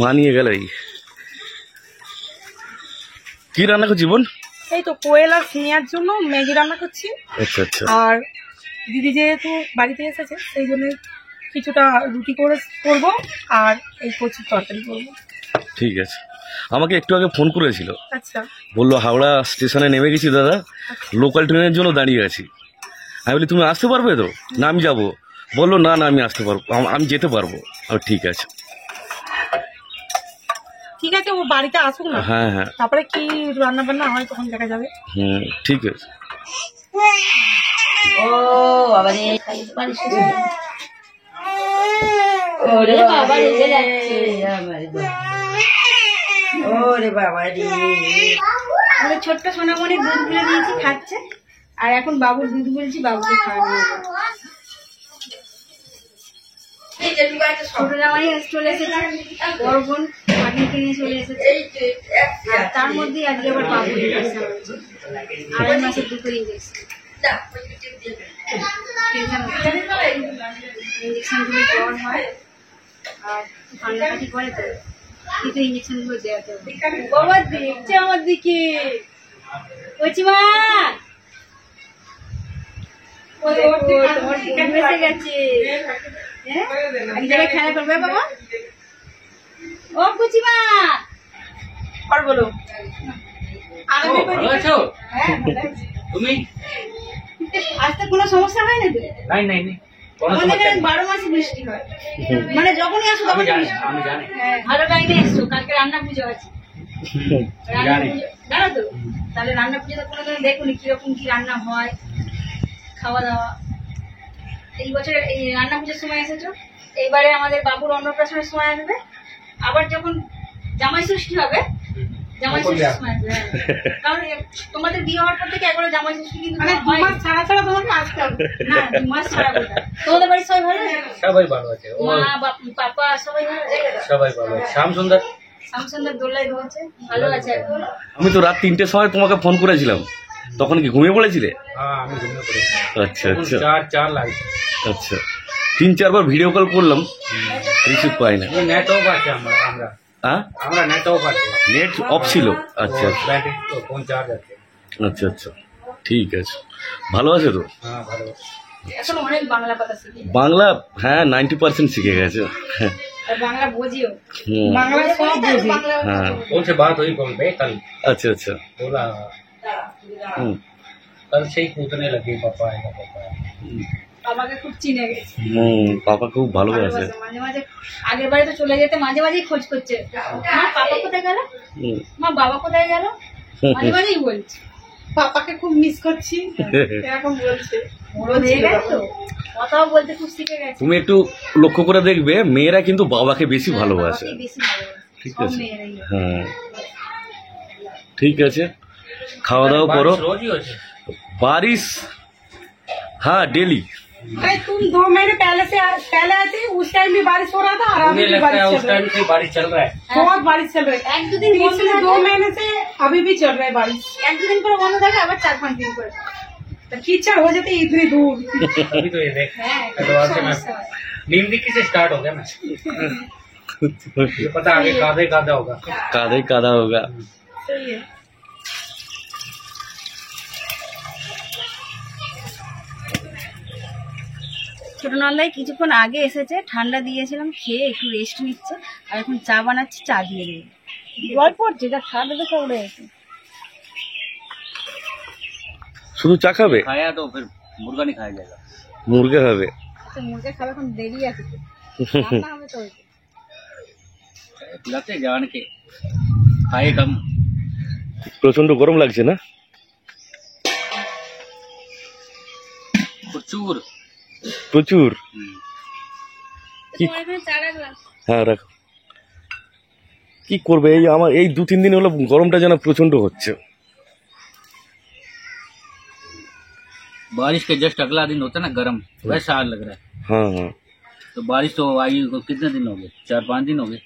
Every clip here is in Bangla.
মানিয়ে গেল। কি রান্না করছি বোন? এই তো কোয়েল আর সিনিয়ার জন্য ম্যাগি রান্না করছি। আচ্ছা আচ্ছা। আর দিদি যেহেতু বাড়িতে এসেছে সেই জন্য কিছুটা রুটি করে করবো আর এই কচুর তরকারি করবো। ঠিক আছে। আমাকে একটু আগে ফোন করেছিল। আচ্ছা। বললো হাওড়া স্টেশনে নেমে গেছি দাদা, লোকাল ট্রেনের জন্য দাঁড়িয়ে আছি। আমি বলি তুমি আসতে পারবে তো? না আমি যাবো। বললো না না আমি আসতে পারবো, আমি যেতে পারবো। ঠিক আছে ঠিক আছে, ও বাড়িতে আসুক না। হ্যাঁ হ্যাঁ, তারপরে কি রান্না বান্না হয় তখন দেখা যাবে। ঠিক আছে। ও বাবা রে, ওরে বাবা রে যাচ্ছে আমার ওরে বাবা রে। আমাদের ছোট্ট সোনামণি দুধ গুলে দিয়েছি খাচ্ছে, আর এখন বাবুর দুধ বলছি বাবুকে খাওয়ানো। ছোট জামাই চলে এসেছে, বড় বোন ভাগ্নিকে নিয়ে চলে এসেছে, আর তার মধ্যে আজকে আবার বাবু ইনজেকশন হচ্ছে, 2.5 মাসের দুটো ইনজেকশন। ইনজেকশন গুলো জ্বর হয় আর ঠান্ডাকাটি করে তো, কিন্তু ইনজেকশন গুলো দেওয়াতে হবে। বাবা দেখছে আমার দিকে, বলছি মা তোমার গেছে, এক জায়গায় খেলা করবে বাবা। ও কুচিমা আর বলো তুমি আজকে কোনো সমস্যা হয় না তো? নাই নাই নাই, আমাদের 12 মাসে বৃষ্টি হয়, মানে যখনই আসো তখন আমি জানি। ভালো টাইমে এসছো, কালকে রান্না পুজো আছে জানো তো? তাহলে রান্না পুজোতে কোনোদিন দেখুনি কিরকম কি রান্না হয়, খাওয়া দাওয়া। এই বছর এই রান্না পুজোর সময় এসেছো, এইবারে আমাদের বাবুর অন্নপ্রাশনের সময় আসবে, আবার যখন জামাই ষষ্ঠী হবে জামাই ষষ্ঠীর সময় আসবে। কারণ তোমাদের বিয়ে হওয়ার পর থেকে একবারে জামাই ষষ্ঠী কিন্তু ছাড়া ছাড়া তোমাকে আসতে হবে না, 2 মাস ছাড়া। তোমাদের বাড়ির সবাই ভালো আছে? সবাই ভালো আছে, মা পাপা সবাই ভালো আছে? সবাই ভালো আছে। শ্যাম সুন্দর দোলাই রয়েছে, ভালো আছে এখন। আমি তো রাত 3টের সময় তোমাকে ফোন করেছিলাম, তখন কি ঘুমিয়ে পড়েছিলে? হ্যাঁ আমি ঘুমিয়ে পড়েছি। আচ্ছা আচ্ছা, চার লাগছে। আচ্ছা 3-4 বার ভিডিও কল করলাম, রিসিভ পাই না। নেট অফ আছে আমরা নেট অফ আছে, নেট অফ ছিল। আচ্ছা ব্যাটারি তো ফোন চার্জ আছে। আচ্ছা আচ্ছা, ঠিক আছে। ভালো আছে তো? হ্যাঁ ভালো আছে। এখন অনেক বাংলা কথা শিখে, বাংলা হ্যাঁ 90% শিখে গেছে। আর বাংলা বুঝিও, হুম, বাংলা সব বুঝি। হ্যাঁ उनसे बात हुई कॉल पे कल, আচ্ছা আচ্ছা। बोला হুম कल से ही कूदने लगी पापा आएगा पापा आएगा। আমাকে খুব চিনে গেছে, পাপা খুব ভালোবাসে। ভালোবাসে। মাঝে মাঝে আগের বারে তো চলে যেতে মাঝে মাঝেই খোঁজ করছে, মা পাপা কোথায় গেল, মা বাবা কোথায় গেল, মাঝে মাঝেই বলছে পাপাকে খুব মিস করছি, এরকম বলছে। বড় হয়ে গেছে তো, কথাও বলতে খুব শিখে গেছে। তুমি একটু লক্ষ্য করে দেখবে, মেয়েরা কিন্তু বাবাকে বেশি ভালোবাসে। বাবাকেই বেশি ভালোবাসে, ঠিক সব আছে, মেয়েরাই। হ্যাঁ ঠিক আছে, খাওয়া দাওয়া করো। बारिश रोज ही होती है। बारिश हाँ डेली। अरे तुम 2 महीने पहले आए थे, उस टाइम भी बारिश हो रहा था और अभी मुझे भी लगता है बारिश उस चल रहा टाइम से बारिश चल रहा है। है, बहुत बारिश चल रहा है। 1-2 दिन पिछले 2 महीने से अभी भी चल रहा है बारिश। 1-2 दिन पर बंद থাকে আবার 4-5 दिन पर तो कीचड़ हो जाती है इतनी दूर। अभी तो ये देख है, एडवांस से मैं नींद से स्टार्ट हो गया ना, ये पता आगे कादा होगा। कादा होगा। सही है। ছোট নন্দাই কিছুক্ষণ আগে এসেছে, ঠান্ডা দিয়েছিলাম, খেয়ে একটু রেস্ট নিচ্ছে, আর এখন চা বানাচ্ছি, চা দিয়ে দেবে। জল পড়ছে, যা খা দেবে সব উড়ে গেছে। শুধু চা খাবে? खाया तो फिर मुर्गा नहीं खाया जाएगा। মুরগি হবে? তো মুরগি খাবে, এখন দেরি আছে তো, রান্না হবে তো। पिलाते जान के खाए कम। প্রচন্ড গরম লাগছে না? प्रचुर প্রচুর। তোমার এখানে চা রাখলাম। হ্যাঁ রাখো। কি করবে, এই আমার এই 2-3 দিন হলো গরমটা যেন প্রচন্ড হচ্ছে। बारिश के जस्ट अगला दिन होता है ना गर्म, वैसा हाल लग रहा है। हाँ हाँ। तो बारिश तो आई को कितने दिन हो गए, 4-5 दिन हो गए।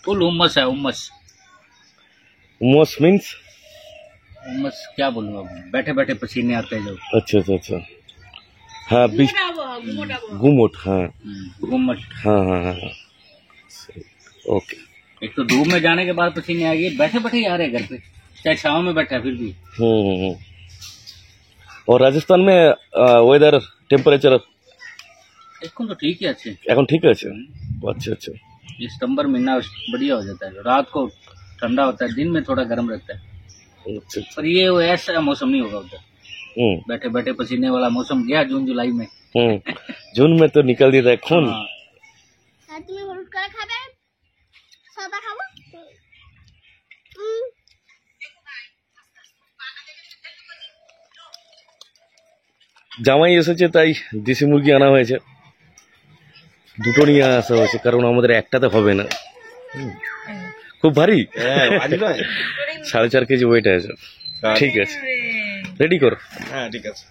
फुल उम्मस है, उम्मस। उमस मीन्स? उम्मस क्या बोलूँ अब, बैठे बैठे पसीने आते हैं जब। अच्छा अच्छा अच्छा। हाँ बीच घूमोट हाँ गुम्मट। हाँ हाँ हाँ हाँ। ओके। एक तो धूप में जाने के बाद पसीने आ गए, बैठे बैठे ही आ रहे घर पे, चाहे छाँव में बैठा है फिर भी। हम्म। और राजस्थान में वेदर टेम्पारेचर এখন तो ठीक ही अच्छे। এখন ঠিক আছে? अच्छा अच्छा। ये सितंबर महीना बढ़िया हो जाता है, रात को ठंडा होता है, दिन में थोड़ा गर्म रहता है। अच्छा पर ये वो ऐसा मौसम नहीं होगा उधर, बैठे बैठे पसीने वाला मौसम गया जून जुलाई में। जून में तो निकल देता है खून। हाँ। তুমি হলুদ করে খাবে সাদা খাবো জামাই এসেছে তাই দেশি মুরগি আনা হয়েছে, দুটো নিয়ে আসা হয়েছে কারণ আমাদের একটাতে হবে না। খুব ভারী, 4.5 কেজি ওয়েট আছে। ঠিক আছে রেডি করো। হ্যাঁ ঠিক আছে।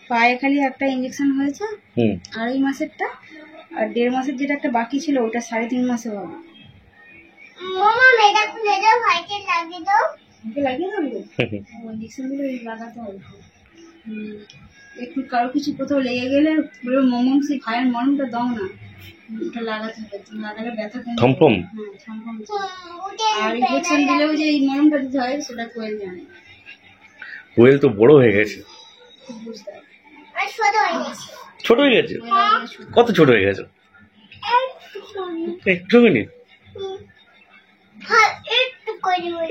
পায়ে খালি একটা ইঞ্জেকশন হয়েছে 2.5 মাসেরটা, আর 1.5 মাসের যেটা একটা বাকি ছিল ওটা 3.5 মাসে হবে। মামা মেয়েটা খুলে দাও, ভাইকে লাগিয়ে দাও। ওকে লাগিয়ে দাও ইঞ্জেকশন গুলো লাগাতে হবে। একটু কারো কিছু কোথাও লেগে গেলে পুরো মমম সেই ভাইয়ের মরমটা দাও না, ওটা লাগাতে হবে, লাগালে ব্যথা কমে। থমথম। হ্যাঁ থমথম। আর ইঞ্জেকশন দিলেও যে এই মরমটা দিতে হয় সেটা কোয়েল জানে। কোয়েল তো বড় হয়ে গেছে। খুব বুঝতে হবে। ছোট হয়ে গেছে? কত ছোট হয়ে গেছে? একটুখানি?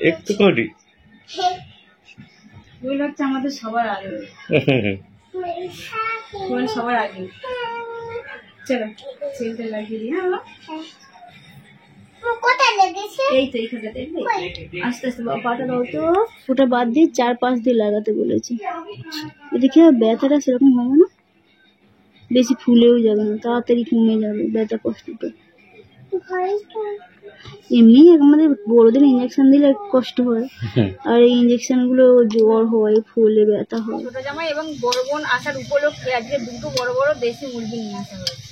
একটু কটি? কোয়েল হচ্ছে আমাদের সবার আগে, কোয়েল সবার আগে। চলো সেলটা লাগিয়ে দিই। হ্যাঁ এই তো এইখানটা দেখবে, আস্তে আস্তে পাটা দাও তো, ওটা বাদ দিয়ে 4-5 দিয়ে লাগাতে বলেছি। দেখে ব্যথাটা সেরকম হবে না, বেশি ফুলেও যাবে না, তাড়াতাড়ি কমে যাবে ব্যথা কষ্টটা। এমনি আমাদের বড়দের ইঞ্জেকশন দিলে কষ্ট হয়, আর এই ইঞ্জেকশন গুলো জ্বর হয়, ফুলে ব্যথা হয়। ছোট জামাই এবং বড় বোন আসার উপলক্ষে আজকে দুটো বড় বড় দেশি মুরগি নিয়ে আসা হয়েছে।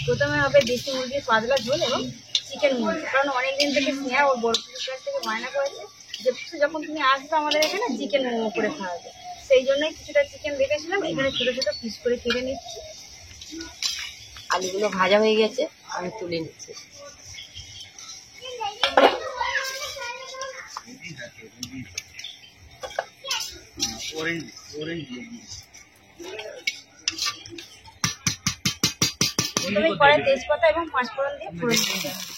প্রথমে হবে দেশি মুরগির পাতলা ঝোল এবং চিকেন মুরগি, কারণ অনেকদিন থেকে স্নেহা ওর বড় পুজোর কাছ থেকে বায়না করেছে যে যখন তুমি আসবে আমাদের এখানে চিকেন মোমো করে খাওয়াবে, সেই জন্যই কিছুটা চিকেন রেখেছিলাম। এখানে ছোট ছোট পিস করে কেটে নিচ্ছি। আলুগুলো ভাজা হয়ে গেছে, আমি তুলে নিচ্ছি। প্রথমে কড়াই তেজপাতা এবং 5 ফোড়ন দিয়ে ফোড়ন দিতে হবে।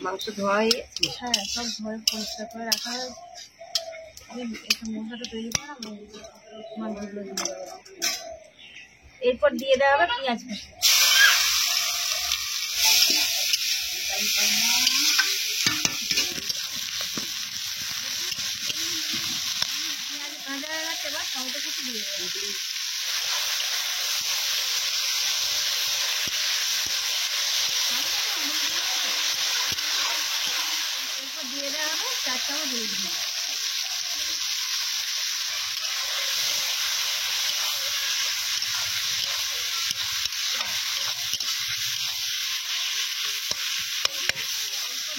মাংস ধোয়া হয়ে গেছে। হ্যাঁ সব ধোয়া পরিষ্কার করে রাখা হয়েছে। আমি একটু মশলাটা তৈরি করা মাংসগুলো দিয়ে দেবো। এরপর দিয়ে দেওয়া হবে পেঁয়াজ কুচি। ভাজা হয়ে গেছে, এবার টমেটো কুচি দিয়ে দেবো। এরপর দিয়ে দেওয়া হবে 4 চামচ হলুদ গুঁড়ো।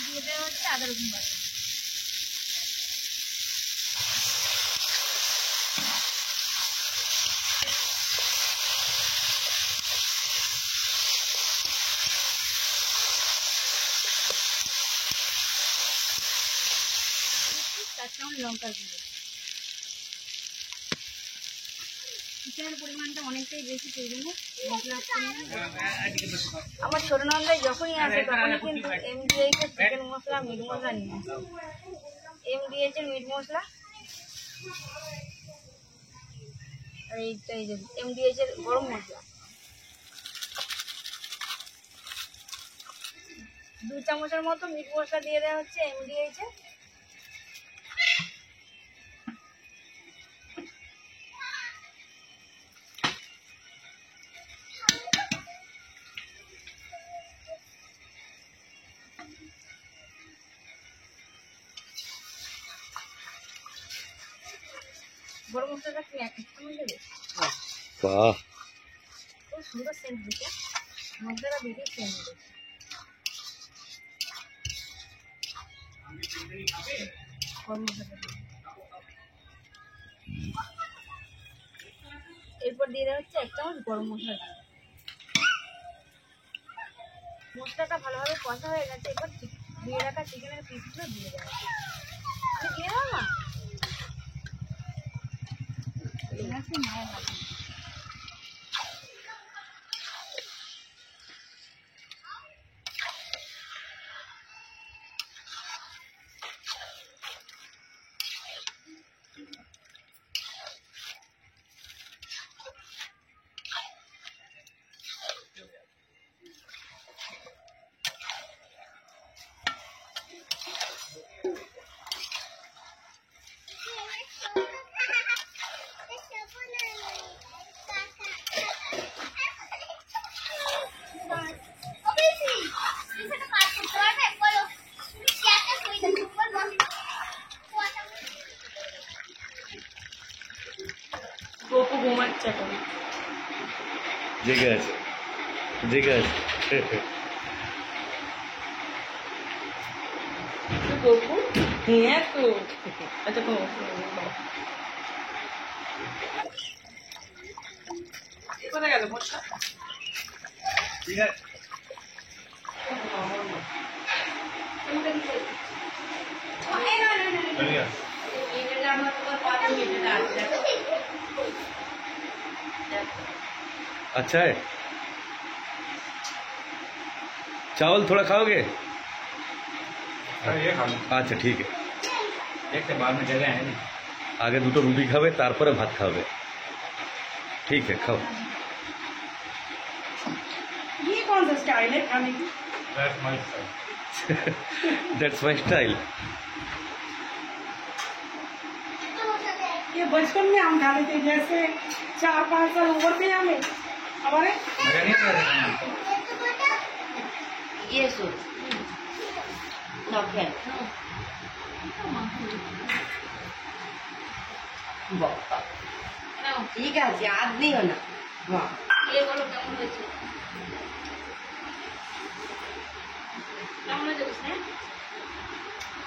দিয়ে দেওয়া হচ্ছে আদা রসুন বাটা। লঙ্কার গুঁড়ো। চিকেনের পরিমাণটা অনেকটাই বেশি, সেই জন্য মশলার আমার ছোট নন্দাই যখনই আসে তখনই কিন্তু MDH এর চিকেন মশলা, মিট মশলা নিয়ে আসে। MDH এর মিট মশলা আর এইটা এই যে MDH এর গরম মশলা 2 চামচের মতো মিট মশলা দিয়ে দেওয়া হচ্ছে MDH এর। গরম মশলাটা কি 1 চামচ দেবে? বাহ খুব সুন্দর সেন্ট দিচ্ছে, মশলাটা বেশি সেন্ট দিচ্ছে। গরম মশলাটা দিই। এরপর দিয়ে দেওয়া হচ্ছে 1 চামচ গরম মশলা। মশলাটা ভালোভাবে কষা হয়ে গেছে, এবার ধুয়ে রাখা চিকেনের পিসগুলো দিয়ে দেওয়া হচ্ছে। আমি দিয়ে দাও না, ঠিক আছে মায়ের হাতে। গপু ঘুমাচ্ছে এখন। জেগে আছে, জেগে আছে। গপু হ্যাঁ তো আচ্ছা কোথায় গেল মশলা? ঠিক আছে। अच्छा है। चावल थोड़ा खाओगे? ये खा लो। अच्छा ठीक है। देखते बाद में जगह है नहीं। आगे दुटो रुटी खावे तारपरे भात खावे। ठीक है खाओ। ये कौन सा स्टाइल है खाने की? That's my style. That's my style. ये बचपन में हम खाते थे, जैसे 4-5 साल उम्र थे हमें हमारे। मजा नहीं आता है खाने में। ये सूप नफेल বাবা ঠিক আছে আর দিও না বাহ ये बोलो কেমন হয়েছে? কেমন হয়েছে বুঝলে?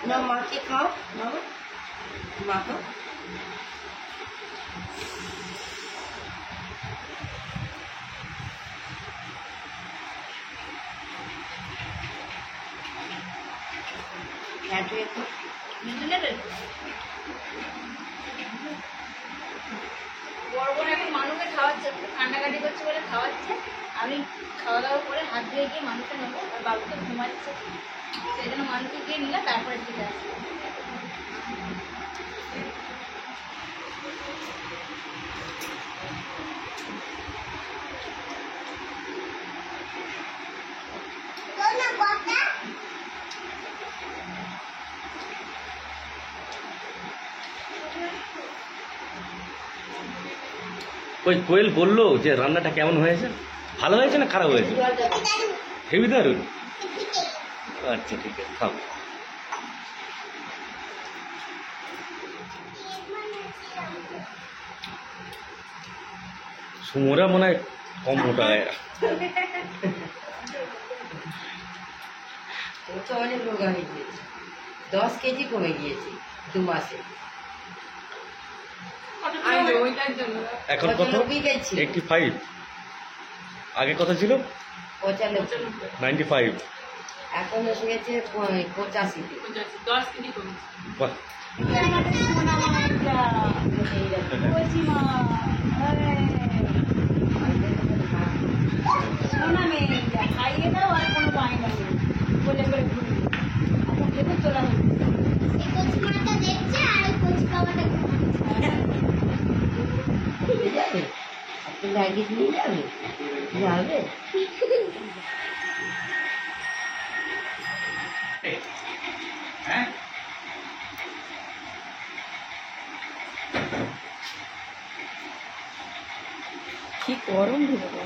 না মাকে খাও বাবা মা খাও হ্যাঁ একটু বড় বড় এখন মানুষকে খাওয়াচ্ছে, কান্নাকাটি করছে বলে খাওয়াচ্ছে। আমি খাওয়া দাওয়া করে হাত ধুয়ে গিয়ে মানুষকে নেবো, আর বাবু তো ঘুমাচ্ছে, সেই জন্য মানুষকে গিয়ে নিলে তারপরে ঠিক আছে। ওই কোয়েল বললো যে রান্নাটা কেমন হয়েছে, ভালো হয়েছে না খারাপ হয়েছে? হেবি দারুন। আচ্ছা ঠিক আছে খাও। সুমোরা মনে হয় কম মোটা হয়। ও তো অনেক রোগা হয়ে গিয়েছে 10 কেজি কমে গিয়েছে 2 মাসে এখন কত? 95 ছিল 85। আগে কত ছিল? 95 95। এখন এসে গেছে 85 বাহ। খাইয়ে দাও আর কোনো বায়না নেই বলে করে ঘুরি। এখন দেখো চলা হচ্ছে যাবে আপনি লাগেজ নিয়ে যাবে যাবে हैं? কি গরম ভেবে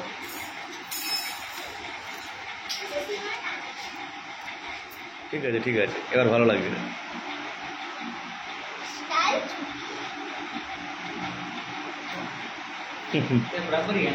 ঠিক আছে ঠিক আছে, এবার ভালো লাগবে না। ये बराबर ही है।